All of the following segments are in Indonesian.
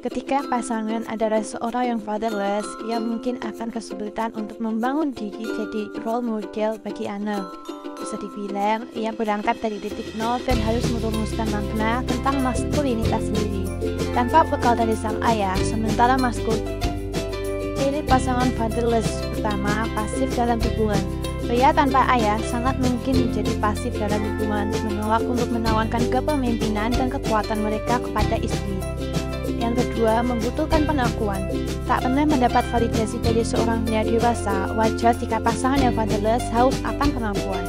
Ketika pasangan adalah seorang yang fatherless, ia mungkin akan kesulitan untuk membangun diri jadi role model bagi anak. Bisa dibilang, ia berangkat dari titik nol dan harus merumuskan makna tentang maskulinitas sendiri, tanpa bekal dari sang ayah. Sementara ciri pasangan fatherless pertama, pasif dalam hubungan. Pria tanpa ayah sangat mungkin menjadi pasif dalam hubungan, menolak untuk menawarkan kepemimpinan dan kekuatan mereka kepada istri. Yang kedua, membutuhkan pengakuan. Tak pernah mendapat validasi dari seorang pria dewasa, wajar jika pasangan yang fatherless haus akan pengakuan.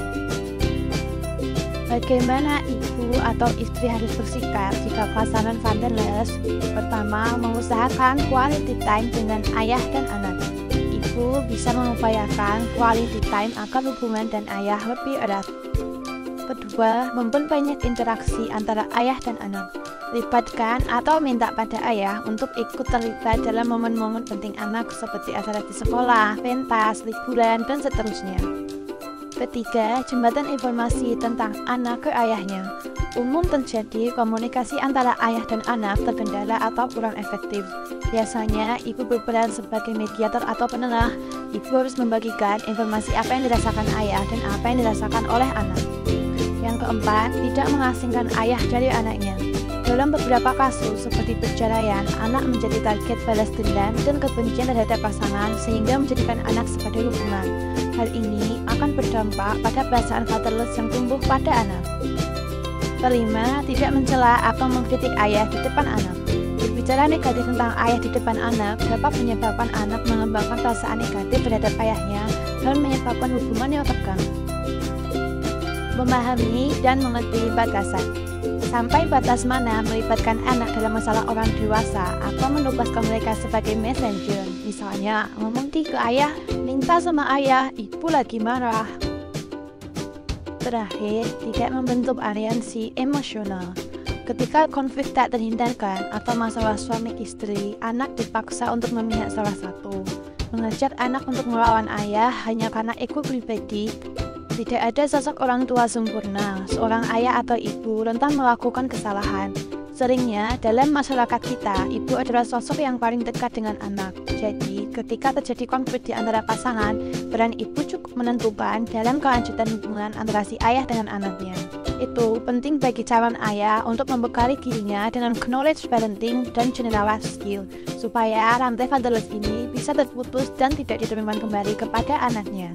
Bagaimana ibu atau istri harus bersikap jika pasangan fatherless? Pertama, mengusahakan quality time dengan ayah dan anak. Ibu bisa mengupayakan quality time agar hubungan dan ayah lebih erat. Kedua, memperbanyak interaksi antara ayah dan anak. Libatkan atau minta pada ayah untuk ikut terlibat dalam momen-momen penting anak seperti acara di sekolah, pentas, liburan, dan seterusnya. Ketiga, jembatan informasi tentang anak ke ayahnya. Umum terjadi komunikasi antara ayah dan anak terkendala atau kurang efektif. Biasanya, ibu berperan sebagai mediator atau penengah. Ibu harus membagikan informasi apa yang dirasakan ayah dan apa yang dirasakan oleh anak. Yang keempat, tidak mengasingkan ayah dari anaknya. Dalam beberapa kasus seperti perceraian, anak menjadi target balas dendam dan kebencian terhadap pasangan sehingga menjadikan anak sebagai hubungan. Hal ini akan berdampak pada perasaan fatherless yang tumbuh pada anak. Kelima, tidak mencela atau mengkritik ayah di depan anak. Berbicara negatif tentang ayah di depan anak dapat menyebabkan anak mengembangkan perasaan negatif terhadap ayahnya dan menyebabkan hubungan yang tegang. Memahami dan mengerti batasan. Sampai batas mana melibatkan anak dalam masalah orang dewasa atau menugaskan mereka sebagai messenger. Misalnya, ngomong ke ayah, minta sama ayah, ibu lagi marah. Terakhir, tidak membentuk aliansi emosional. Ketika konflik tak terhindarkan atau masalah suami istri, anak dipaksa untuk memihak salah satu. Mengajak anak untuk melawan ayah hanya karena ego pribadi. Tidak ada sosok orang tua sempurna. Seorang ayah atau ibu rentan melakukan kesalahan. Seringnya, dalam masyarakat kita, ibu adalah sosok yang paling dekat dengan anak. Jadi, ketika terjadi konflik di antara pasangan, peran ibu cukup menentukan dalam kelanjutan hubungan antara si ayah dengan anaknya. Itu penting bagi calon ayah untuk membekali dirinya dengan knowledge parenting dan general life skill, supaya rantai fatherless ini bisa terputus dan tidak ditemukan kembali kepada anaknya.